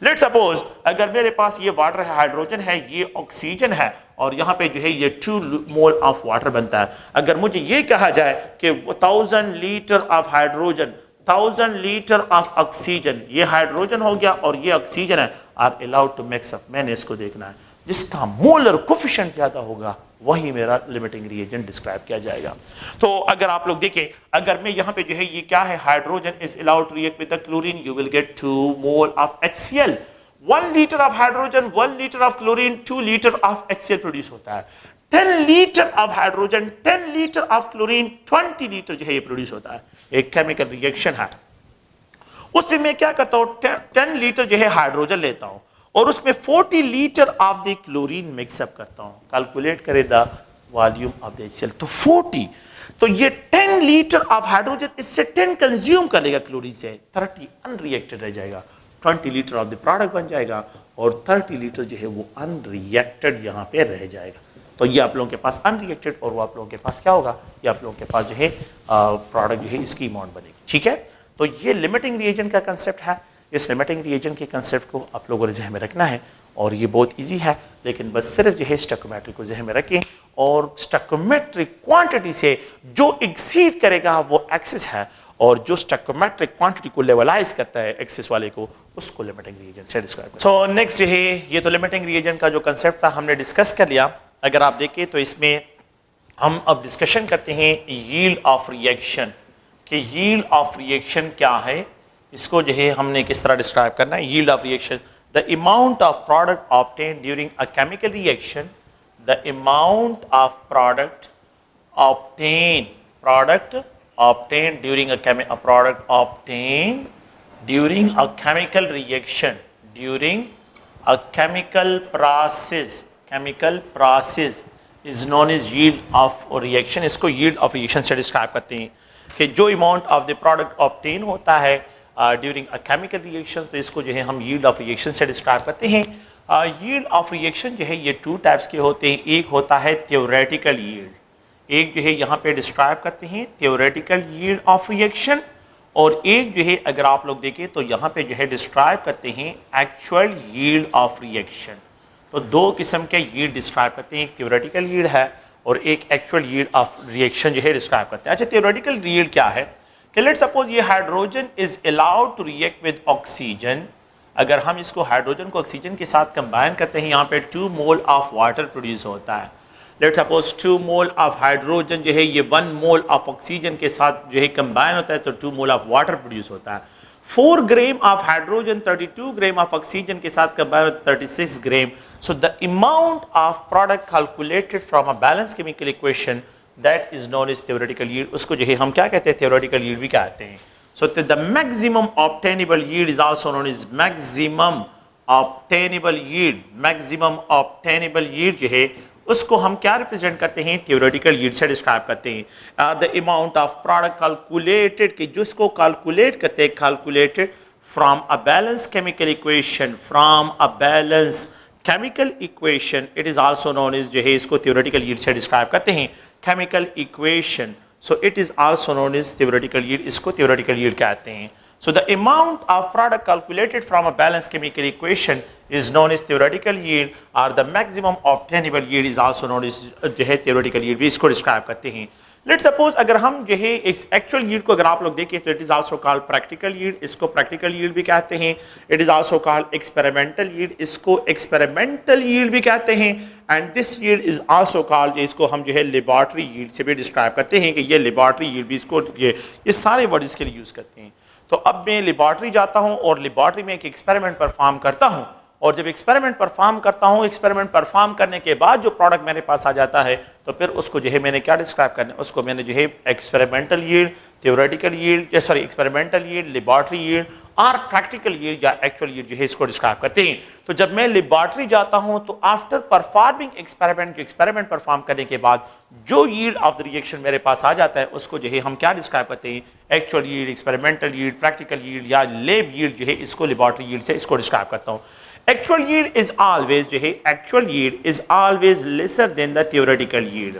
Let's suppose अगर मेरे पास ये वाटर है, हाइड्रोजन है, ये ऑक्सीजन है और यहाँ पे जो है ये 2 मोल ऑफ वाटर बनता है। अगर मुझे ये कहा जाए कि 1000 litre of hydrogen, 1000 litre of oxygen, ये हाइड्रोजन हो गया और ये ऑक्सीजन है, are allowed to mix up, मैंने इसको देखना है। जिसका मोलर कोफिशिएंट ज्यादा होगा वही मेरा लिमिटिंग रिएजेंट डिस्क्राइब किया जाएगा। तो अगर आप लोग देखें, अगर मैं यहाँ पे जो है ये क्या है, hydrogen is allowed to react with the chlorine, you will get 2 mole of HCl। 1 litre of hydrogen, 1 litre of chlorine, 2 litre of HCl produce होता है। 10 litre of hydrogen, 10 litre of chlorine, 20 litre जो है ये produce होता है। एक chemical reaction है, उसमें मैं क्या करता हूँ, 10 लीटर जो है हाइड्रोजन लेता हूँ और उसमें 40 litre of the chlorine mix up करता हूँ। कैलकुलेट करे the volume of the HCl, तो 40, तो ये 10 लीटर ऑफ हाइड्रोजन इससे 10 कंज्यूम कर लेगा क्लोरीन से, 30 अनरिएक्टेड रह जाएगा, 20 लीटर ऑफ द प्रोडक्ट बन जाएगा और 30 लीटर जो है वो अनरिएक्टेड यहाँ पे रह जाएगा। तो ये आप लोगों के पास अनरिएक्टेड और वो आप लोगों के पास क्या होगा, ये आप लोगों के पास जो है प्रोडक्ट जो है इसकी अमाउंट बनेगी। ठीक है, तो ये लिमिटिंग रिएजेंट का कंसेप्ट है। इस लिमिटिंग रिएजेंट के कंसेप्ट को आप लोगों ने जहन में रखना है और ये बहुत इजी है, लेकिन बस सिर्फ जो है स्टोइकोमेट्री को जहन में रखें और स्टोइकोमेट्रिक क्वांटिटी से जो एक्सीड करेगा वो एक्सेस है और जो स्टोइकोमेट्रिक क्वांटिटी को लेवलाइज करता है एक्सेस वाले को, उसको लिमिटिंग रिएजेंट से डिस्क्राइब करते हैं। सो नेक्स्ट जो है, ये तो लिमिटिंग रिएजेंट का जो कंसेप्ट था हमने डिस्कस कर लिया। अगर आप देखें तो इसमें हम अब डिस्कशन करते हैं यील्ड ऑफ रिएक्शन, कि यील्ड ऑफ रिएक्शन क्या है, इसको जो है हमने किस तरह डिस्क्राइब करना है। Yield of reaction, the amount of product obtained during a chemical reaction, the amount of product obtained during a chemical reaction, during a chemical process is known as yield of reaction। इसको yield of reaction से describe करते हैं कि जो amount of the product obtain होता है during a chemical reaction, तो इसको जो है हम yield of reaction से डिस्क्राइब करते हैं। yield of reaction जो है ये 2 टाइप्स के होते हैं। एक होता है theoretical yield, एक जो है यहाँ पे डिस्क्राइब करते हैं theoretical yield of reaction, और एक जो है अगर आप लोग देखें तो यहाँ पे जो है डिस्क्राइब करते हैं actual yield of reaction। तो 2 किस्म के yield डिस्क्राइब करते हैं, एक theoretical yield है और एक actual yield of reaction जो है डिस्क्राइब करते हैं। अच्छा, theoretical yield क्या है कि लेट्स सपोज ये hydrogen is allowed to react with oxygen, अगर हम इसको हाइड्रोजन को ऑक्सीजन के साथ कंबाइन करते हैं, यहाँ पे 2 मोल ऑफ वाटर प्रोड्यूस होता है। Let's suppose 2 mole of hydrogen जो है ये 1 मोल ऑफ ऑक्सीजन के साथ जो है कंबाइन होता है तो 2 मोल ऑफ वाटर प्रोड्यूस होता है। 4 gram of hydrogen 32 gram of oxygen के साथ कंबाइन होता है 36 gram. So the amount of product calculated from a balance chemical equation that is known as theoretical yield, उसको जो है हम क्या कहते हैं, theoretical yield भी कहते हैं। So the maximum obtainable yield is also known as maximum obtainable yield। Maximum obtainable yield जो है उसको हम क्या रिप्रेजेंट करते हैं, theoretical yield से डिस्क्राइब करते हैं। The amount of product calculated, कि जिसको कैलकुलेट करते हैं, calculated from a balance chemical equation, from a balance chemical equation, it is also known as जो है इसको theoretical yield से डिस्क्राइब करते हैं, chemical equation. So it is also known as theoretical yield, इसको theoretical yield कहते हैं। So the amount of product calculated from a balanced chemical equation is known as theoretical yield, or the maximum obtainable yield is also known as जो है theoretical yield भी इसको describe करते हैं। Let's suppose अगर हम जो है इस एक्चुअल yield को अगर आप लोग देखें तो it is also called practical yield, इसको प्रैक्टिकल yield भी कहते हैं। It is also called experimental yield, इसको एक्सपेरिमेंटल yield भी कहते हैं। And this yield is also called, इसको हम जो है लेबॉर्ट्री yield से भी डिस्क्राइब करते हैं कि ये लेबॉर्ट्री yield भी इसको ये सारे वर्ड इसके लिए यूज करते हैं। तो अब मैं लेबॉर्ट्री जाता हूं और लेबॉर्ट्री में एक एक्सपेरिमेंट परफॉर्म करता हूं, और जब एक्सपेरिमेंट परफॉर्म करता हूं, एक्सपेरिमेंट परफॉर्म करने के बाद जो प्रोडक्ट मेरे पास आ जाता है तो फिर उसको जो है मैंने क्या डिस्क्राइब करना है, उसको मैंने जो है experimental yield, theoretical yield, sorry experimental yield, laboratory yield और प्रैक्टिकल yield या एक्चुअल yield जो है इसको डिस्क्राइब करते हैं। तो जब मैं लेबॉर्ट्री जाता हूं तो आफ्टर परफॉर्मिंग एक्सपेरिमेंट, जो एक्सपेरिमेंट परफॉर्म करने के बाद जो yield ऑफ द रिएक्शन मेरे पास आ जाता है उसको जो है हम क्या डिस्क्राइब करते हैं, actual yield, experimental yield, practical yield या लैब yield जो है इसको लेबॉर्ट्री yield से इसको डिस्क्राइब करता हूं। एक्चुअल yield इज ऑलवेज जो है, actual yield is always lesser than the theoretical yield।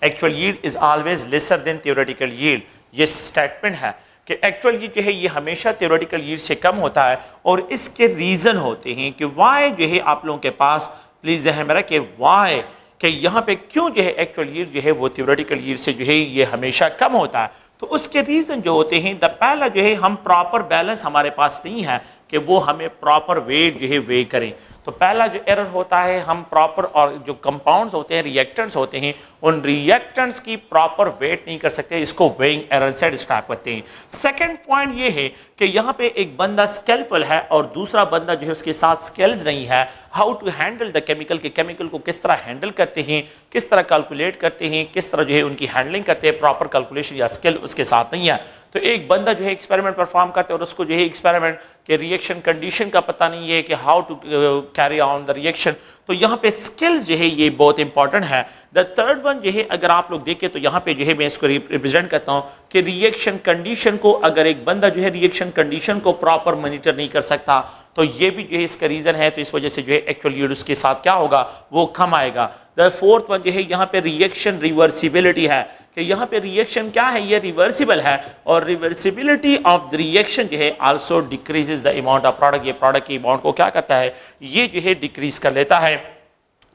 Actual yield is always lesser than theoretical yield, ये स्टेटमेंट है कि एक्चुअल यील्ड जो है ये हमेशा थ्योरेटिकल यील्ड से कम होता है। और इसके रीज़न होते हैं कि वाई जो है आप लोगों के पास प्लीज़ जहन में रखें वाई कि यहाँ पे क्यों जो है एक्चुअल यील्ड जो है वो थ्योरेटिकल यील्ड से जो है ये हमेशा कम होता है। तो उसके रीज़न जो होते हैं, पहला जो है हम प्रॉपर बैलेंस हमारे पास नहीं है कि वो हमें प्रॉपर वेट जो है वे करें। तो पहला जो एरर होता है, हम प्रॉपर और जो कंपाउंड्स होते हैं, रिएक्टेंट्स होते हैं, उन रिएक्टेंट्स की प्रॉपर वेट नहीं कर सकते, इसको वेइंग एरर से डिस्क्राइब करते हैं। सेकंड पॉइंट ये है कि यहाँ पे एक बंदा स्किलफुल है और दूसरा बंदा जो है उसके साथ स्किल्स नहीं है, how to handle the chemical, के केमिकल को किस तरह हैंडल करते हैं, किस तरह कैलकुलेट करते हैं, किस तरह जो है उनकी हैंडलिंग करते हैं, प्रॉपर कैलकुलेशन या स्किल उसके साथ नहीं है। तो एक बंदा जो है एक्सपेरिमेंट परफॉर्म करते हैं और उसको जो है एक्सपेरिमेंट के रिएक्शन कंडीशन का पता नहीं है कि how to carry on the reaction, तो यहाँ पे स्किल्स जो है ये बहुत इंपॉर्टेंट है। द थर्ड वन जो है अगर आप लोग देखें तो यहाँ पे जो है मैं इसको रिप्रेजेंट करता हूँ कि रिएक्शन कंडीशन को, अगर एक बंदा जो है रिएक्शन कंडीशन को प्रॉपर मॉनिटर नहीं कर सकता तो ये भी जो है इसका रीज़न है। तो इस वजह से जो है एक्चुअल यील्ड उसके साथ क्या होगा, वो कम आएगा। द फोर्थ वन जो है यहाँ पे रिएक्शन रिवर्सिबिलिटी है कि यहाँ पे रिएक्शन क्या है, ये रिवर्सिबल है और रिवर्सिबिलिटी ऑफ द रिएक्शन जो है also decreases the amount of product, ये प्रोडक्ट की अमाउंट को क्या करता है, ये जो है डिक्रीज कर लेता है।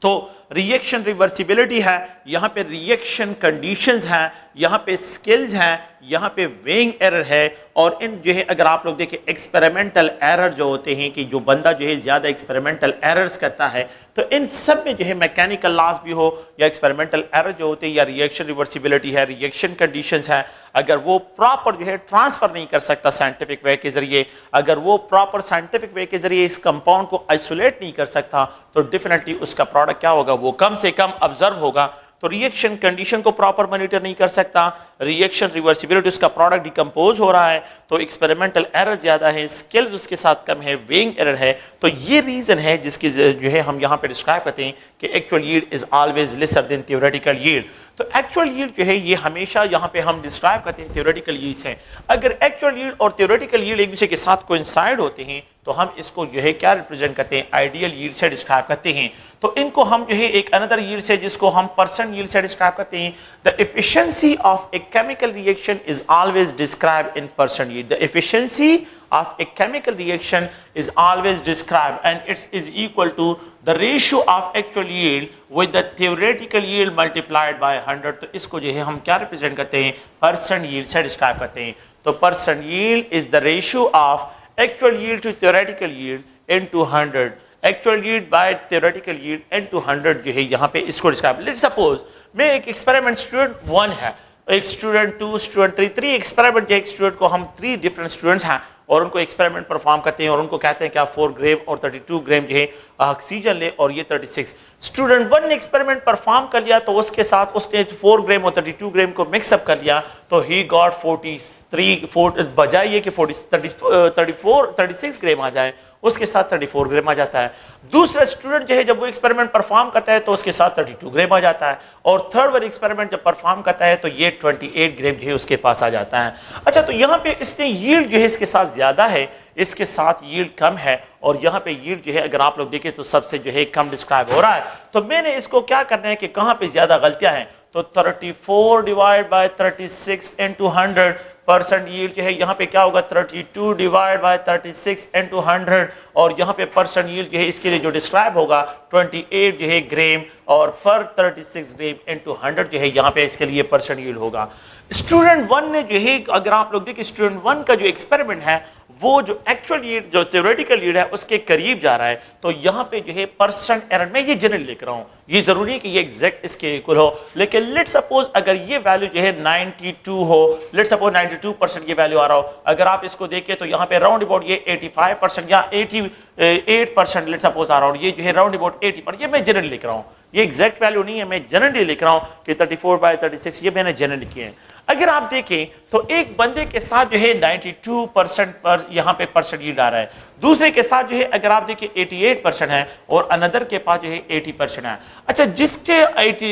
तो रिएक्शन रिवर्सिबिलिटी है, यहाँ पे रिएक्शन कंडीशंस हैं, यहाँ पे स्किल्स हैं, यहाँ पे वेइंग एरर है और इन जो है अगर आप लोग देखें एक्सपेरिमेंटल एरर जो होते हैं कि जो बंदा जो है ज़्यादा एक्सपेरिमेंटल एरर्स करता है, तो इन सब में जो है मैकेनिकल लॉस भी हो या एक्सपेरिमेंटल एरर जो होते हैं या रिएक्शन रिवर्सिबिलिटी है, रिएक्शन कंडीशंस है, अगर वो प्रॉपर जो है ट्रांसफ़र नहीं कर सकता साइंटिफिक वे के ज़रिए, अगर वो प्रॉपर साइंटिफिक वे के ज़रिए इस कंपाउंड को आइसोलेट नहीं कर सकता तो डेफिनेटली उसका प्रोडक्ट क्या होगा, वो कम से कम ऑब्जर्व होगा। तो रिएक्शन कंडीशन को प्रॉपर मॉनिटर नहीं कर सकता, रिएक्शन रिवर्सिबिलिटी, उसका प्रोडक्ट डिकम्पोज हो रहा है, तो एक्सपेरिमेंटल एरर ज़्यादा है, स्किल्स उसके साथ कम है, वेइंग एरर है। तो ये रीज़न है जिसकी जो है हम यहाँ पे डिस्क्राइब करते हैं कि actual yield is always lesser than theoretical yield. तो एक्चुअल यील्ड जो है ये हमेशा यहाँ पे हम डिस्क्राइब करते हैं थ्योरेटिकल यील्ड से। अगर एक्चुअल यील्ड और थ्योरेटिकल यील्ड एक दूसरे के साथ कोइंसाइड होते हैं तो हम इसको जो है क्या रिप्रेजेंट करते हैं, आइडियल यील्ड से डिस्क्राइब करते हैं। तो इनको हम जो है एक अनदर यील्ड से जिसको हम परसेंट यील्ड से डिस्क्राइब करते हैं। The efficiency of A chemical reaction is always describe in percent yield. The efficiency of a chemical reaction is always described and it is equal to the ratio of actual yield with the theoretical yield multiplied by 100। तो इसको जो है हम क्या represent करते हैं, percent yield से describe करते हैं। तो percent yield is the ratio of actual yield to theoretical yield into 100, actual yield by theoretical yield into 100 जो है यहाँ पे इसको डिस्क्राइब। लेट्स सपोज मैं एक एक्सपेरिमेंट स्टूडेंट 1 है, एक स्टूडेंट 2, स्टूडेंट 3, 3 एक्सपेरिमेंट जो एक स्टूडेंट को हम 3 डिफरेंट स्टूडेंट्स हैं और उनको एक्सपेरिमेंट परफॉर्म करते हैं और उनको कहते हैं कि आप 4 ग्राम और 32 ग्राम जो है ऑक्सीजन ले और ये 36। स्टूडेंट 1 ने एक्सपेरिमेंट परफॉर्म कर लिया तो उसके साथ उसने 4 ग्राम और 32 ग्राम को मिक्सअप कर लिया तो ही गॉट 43, बजाय ये कि 36 ग्राम आ जाए उसके साथ 34 ग्राम आ जाता है। दूसरा स्टूडेंट जो है जब वो एक्सपेरिमेंट परफॉर्म करता है तो उसके साथ 32 ग्राम आ जाता है और थर्ड वाला एक्सपेरिमेंट जब परफॉर्म करता है तो ये 28 ग्राम जो है उसके पास आ जाता है। अच्छा, तो यहाँ पे इसने यील्ड जो है इसके साथ ज़्यादा है, इसके साथ यील्ड कम है और यहाँ पे यील्ड जो है अगर आप लोग देखें तो सबसे जो है कम डिस्क्राइब हो रहा है। तो मैंने इसको क्या करना है कि कहाँ पे ज़्यादा गलतियाँ हैं, तो 34 divide by 36 into 100 percent yield जो है यहाँ पे क्या होगा 32 डिवाइड बाय 36 इंटू 100 और यहाँ पे परसेंट यील्ड जो है इसके लिए जो डिस्क्राइब होगा 28 जो है ग्राम और पर 36 ग्राम इंटू 100 जो है यहाँ पे इसके लिए परसेंट यील्ड होगा। स्टूडेंट 1 ने जो है अगर आप लोग देखें स्टूडेंट 1 का जो एक्सपेरिमेंट है वो जो एक्चुअल यील्ड जो थ्योरेटिकल यील्ड है उसके करीब जा रहा है, तो यहाँ पे जो है परसेंट एरर में ये जनरल लिख रहा हूँ, ये जरूरी है कि ये एग्जैक्ट इसके इक्वल हो। लेकिन लेट सपोज अगर ये वैल्यू जो है 92 हो, लेट सपोज 92% ये वैल्यू आ रहा हो, अगर आप इसको देखें तो यहाँ पे राउंड अबाउट ये 85% या 88% लेट सपोज आ रहा हो, ये जो है राउंड अबाउट 80%, ये मैं जनरल लिख रहा हूँ, ये एग्जैक्ट वैल्यू नहीं है, मैं जनरली लिख रहा हूँ कि 34/36 ये मैंने जनरल लिखी है। अगर आप देखें तो एक बंदे के साथ जो है 92% पर यहाँ पे परसेंट यील्ड आ रहा है, दूसरे के साथ जो है अगर आप देखें 88% है और अनदर के पास जो है 80% है। अच्छा, जिसके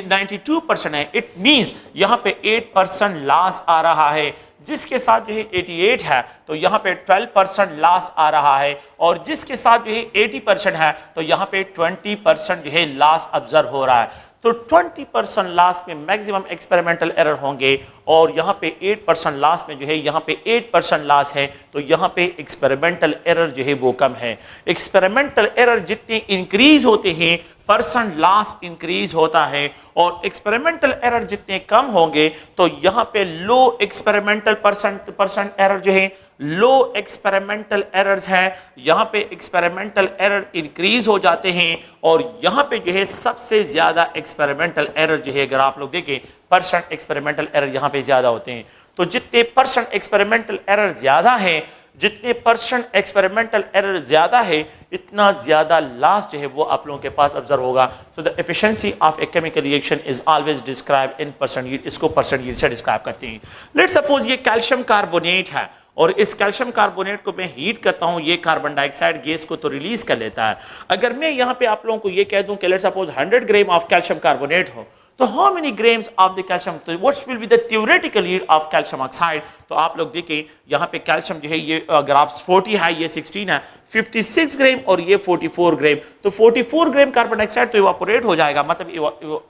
92% है इट मींस यहाँ पे 8% लॉस आ रहा है, जिसके साथ जो है 88 है तो यहाँ पे 12% लॉस आ रहा है और जिसके साथ जो है 80% है तो यहाँ पे 20% जो है लॉस ऑब्जर्व हो रहा है। तो 20% लास्ट में मैक्सिमम एक्सपेरिमेंटल एरर होंगे और यहाँ पे 8% लास्ट में जो है यहाँ पे 8% लास्ट है, तो यहाँ पे एक्सपेरिमेंटल एरर जो है वो कम है। एक्सपेरिमेंटल एरर जितने इंक्रीज होते हैं परसेंट लॉस इंक्रीज होता है, और एक्सपेरिमेंटल एरर जितने कम होंगे तो यहाँ पे लो एक्सपेरिमेंटल परसेंट एरर जो है लो एक्सपेरिमेंटल एरर्स है, यहाँ पे एक्सपेरिमेंटल एरर इंक्रीज हो जाते हैं, और यहाँ पे जो है सबसे ज्यादा एक्सपेरिमेंटल एरर जो है अगर आप लोग देखें परसेंट एक्सपेरिमेंटल एरर यहाँ पे ज्यादा होते हैं। तो जितने परसेंट एक्सपेरिमेंटल एरर ज्यादा है, जितने परसेंट एक्सपेरिमेंटल एरर ज्यादा है, इतना ज्यादा लॉस जो है वो आप लोगों के पास ऑब्जर्व होगा। तो the efficiency of A chemical reaction is always describe in percent yield, इसको परसेंट यील्ड से डिस्क्राइब करते हैं। लेट्स सपोज ये कैल्शियम कार्बोनेट है और इस कैल्शियम कार्बोनेट को मैं हीट करता हूं, ये कार्बन डाइऑक्साइड गैस को तो रिलीज कर लेता है। अगर मैं यहां पे आप लोगों को ये कह दूं कि let's suppose 100 gram of calcium carbonate हो, तो how many grams of the calcium, तो what's will be the theoretical yield of calcium oxide. तो आप लोग देखें यहाँ पे कैल्शियम जो है ये अगर आप 40 है, ये 16 है, 56 ग्राम और ये 44 ग्राम, तो 44 ग्राम कार्बन डाइऑक्साइड तो इवापोरेट हो जाएगा, मतलब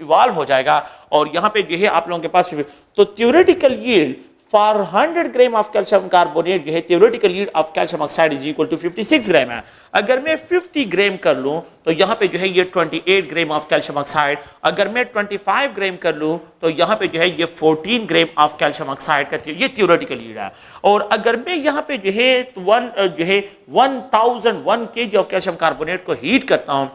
इवॉल्व हो जाएगा, और यहाँ पे जो है आप लोगों के पास तो theoretical yield for 100 gram of calcium carbonate जो है theoretical yield of calcium oxide is equal to 56 gram है। अगर मैं 50 ग्राम कर लूं तो यहाँ पे जो है ये 28 ग्राम ऑफ कैल्शियम ऑक्साइड, अगर मैं 25 ग्राम कर लूं तो यहाँ पे जो है ये 14 ग्राम ऑफ कैल्शियम ऑक्साइड का ये थ्योरेटिकल यील्ड है। और अगर मैं यहाँ पे जो है 1001 kg ऑफ कैल्शियम कार्बोनेट को हीट करता हूँ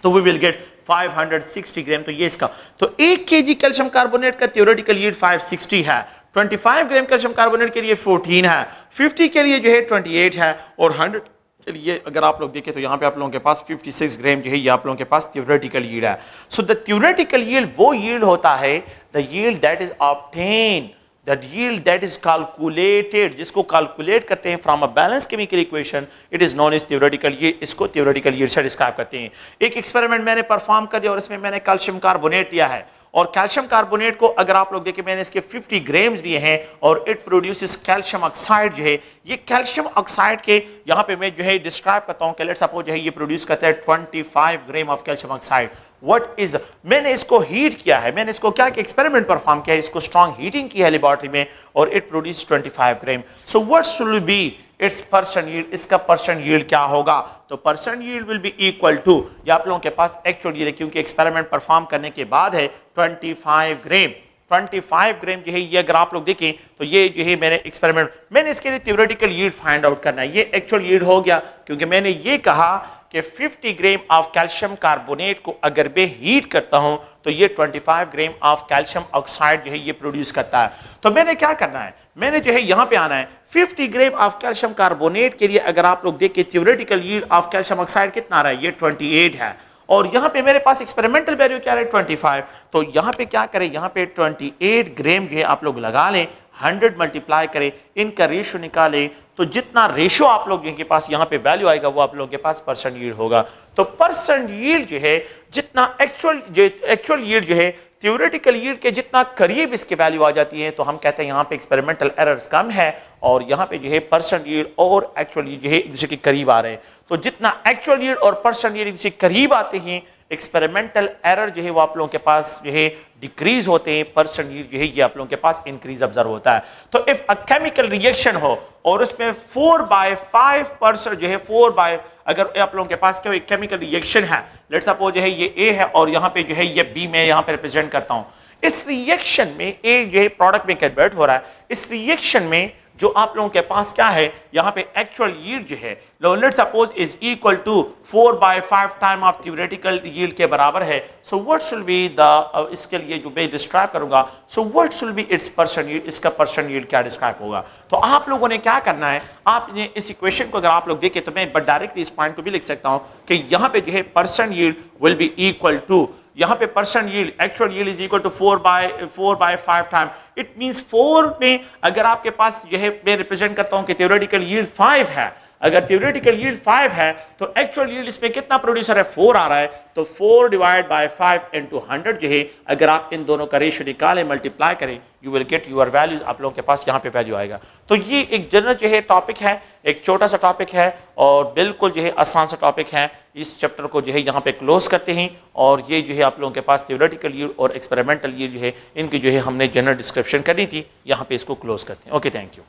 तो वी विल गेट 560 ग्राम। तो ये इसका, तो 1 kg कैल्शियम कार्बोनेट का थ्योरेटिकल यील्ड 560 है, 25 ग्राम कैल्शियम कार्बोनेट के लिए 14 है, 50 के लिए जो है 28 है, और 100 के लिए अगर आप लोग देखें तो यहाँ पे आप लोगों के पास 56 ग्राम जो है ये आप लोगों के पास थ्योरेटिकल यील्ड है। सो द थ्योरेटिकल यील्ड वो यील्ड होता है the yield that is obtain, the yield that is calculated, जिसको कैलकुलेट करते हैं from a balance chemical equation, it is known as theoretical yield, इसको थ्योरेटिकल यील्ड से describe करते हैं। एक एक्सपेरिमेंट मैंने परफॉर्म कर दिया और इसमें मैंने कैल्शियम कार्बोनेट लिया है, और कैल्शियम कार्बोनेट को अगर आप लोग देखें मैंने इसके 50 ग्राम्स दिए हैं और इट प्रोड्यूसेस कैल्शियम ऑक्साइड जो है, ये कैल्शियम ऑक्साइड के यहाँ पे मैं जो है डिस्क्राइब करता हूँ कि लेट्स सपोज जो है ये प्रोड्यूस करता है 25 ग्राम of calcium oxide. What is, मैंने इसको हीट किया है, मैंने इसको क्या कि एक्सपेरिमेंट परफॉर्म किया है, इसको स्ट्रॉन्ग हीटिंग की है लेबोरेटरी में और it produce 25 gram. So what should be its percent yield, इसका परसेंट यील्ड क्या होगा, तो percent yield will be equal to, ये आप लोगों के पास एक्चुअल यील्ड है क्योंकि एक्सपेरिमेंट परफॉर्म करने के बाद है 25 ग्राम। 25 ग्राम जो है ये अगर आप लोग देखें तो ये जो है मैंने एक्सपेरिमेंट, मैंने इसके लिए थ्योरेटिकल यील्ड फाइंड आउट करना है, ये एक्चुअल यील्ड हो गया क्योंकि मैंने ये कहा कि 50 ग्राम ऑफ कैल्शियम कार्बोनेट को अगर मैं हीट करता हूं तो ये 25 ग्राम ऑफ कैल्शियम ऑक्साइड जो है ये प्रोड्यूस करता है। तो मैंने क्या करना है, मैंने जो है यहां पे आना है 50 ग्राम ऑफ कैल्शियम कार्बोनेट के लिए अगर आप लोग देखें theoretical yield of calcium oxide कितना आ रहा है, ये 28 है, और यहां पे मेरे पास एक्सपेरिमेंटल वैल्यू क्या है 25। तो यहां पे क्या करें, यहां पे 28 ग्राम जो है आप लोग लगा लें, 100 मल्टीप्लाई करें, इनका रेशियो निकालें, तो जितना रेशियो आप लोग के पास यहाँ पे वैल्यू आएगा वो आप लोगों के पास परसेंट यील्ड होगा। तो परसेंट यील्ड जो है जितना एक्चुअल यील्ड जो है थ्योरेटिकल यील्ड के जितना करीब इसके वैल्यू आ जाती है तो हम कहते हैं यहाँ पे एक्सपेरिमेंटल एरर्स कम है, और यहाँ पे जो है परसेंट यील्ड और एक्चुअल यील्ड जो है एक दूसरे के करीब आ रहे हैं। तो जितना एक्चुअल यील्ड और परसेंट यील्ड एक दूसरे के करीब आते हैं एक्सपेरिमेंटल एरर जो है वो आप लोगों के पास जो है डिक्रीज होते हैं, परसेंट यील्ड जो है ये आप लोगों के पास इंक्रीज ऑब्जर्व होता है। तो इफ अ केमिकल रिएक्शन हो और उसमें 4/5% जो है 4 बाय, अगर आप लोगों के पास क्या केमिकल रिएक्शन है, लेट्स सपोज जो है ये ए है और यहाँ पे जो है ये बी में यहाँ पे रिप्रेजेंट करता हूँ, इस रिएक्शन में ए जो है प्रोडक्ट में कन्वर्ट हो रहा है, इस रिएक्शन में जो आप लोगों के पास क्या है यहाँ पे एक्चुअल यील्ड जो है let's suppose is equal to 4/5 time of theoretical yield के बराबर है। So what should be the, इसके लिए जो मैं डिस्क्राइब करूंगा, so what should be its percent yield, इसका परसेंट यील्ड क्या डिस्क्राइब होगा। तो आप लोगों ने क्या करना है, आपने इस इक्वेशन को अगर आप लोग देखें तो मैं डायरेक्टली इस पॉइंट को भी लिख सकता हूं कि यहाँ पे जो है percent yield will be equal to, यहाँ पे percent yield actual yield is equal to 4/5 time, it means 4 में अगर आपके पास जो है मैं रिप्रेजेंट करता हूं कि थ्योरेटिकल यील्ड 5 है, अगर theoretical yield 5 है तो एक्चुअल yield इसमें कितना प्रोड्यूसर है, 4 आ रहा है, तो 4 डिवाइड बाय 5 into 100 जो है, अगर आप इन दोनों का रेशियो निकालें, मल्टीप्लाई करें, you will get your values, आप लोगों के पास यहाँ पे वैल्यू आएगा। तो ये एक जनरल जो है टॉपिक है, एक छोटा सा टॉपिक है और बिल्कुल जो है आसान सा टॉपिक है। इस चैप्टर को जो है यहाँ पे क्लोज करते हैं और ये जो है आप लोगों के पास थियोरेटिकल yield और एक्सपेरिमेंटल yield जो है इनकी जो है हमने जनरल डिस्क्रिप्शन करनी थी, यहाँ पे इसको क्लोज करते हैं। Okay, thank you.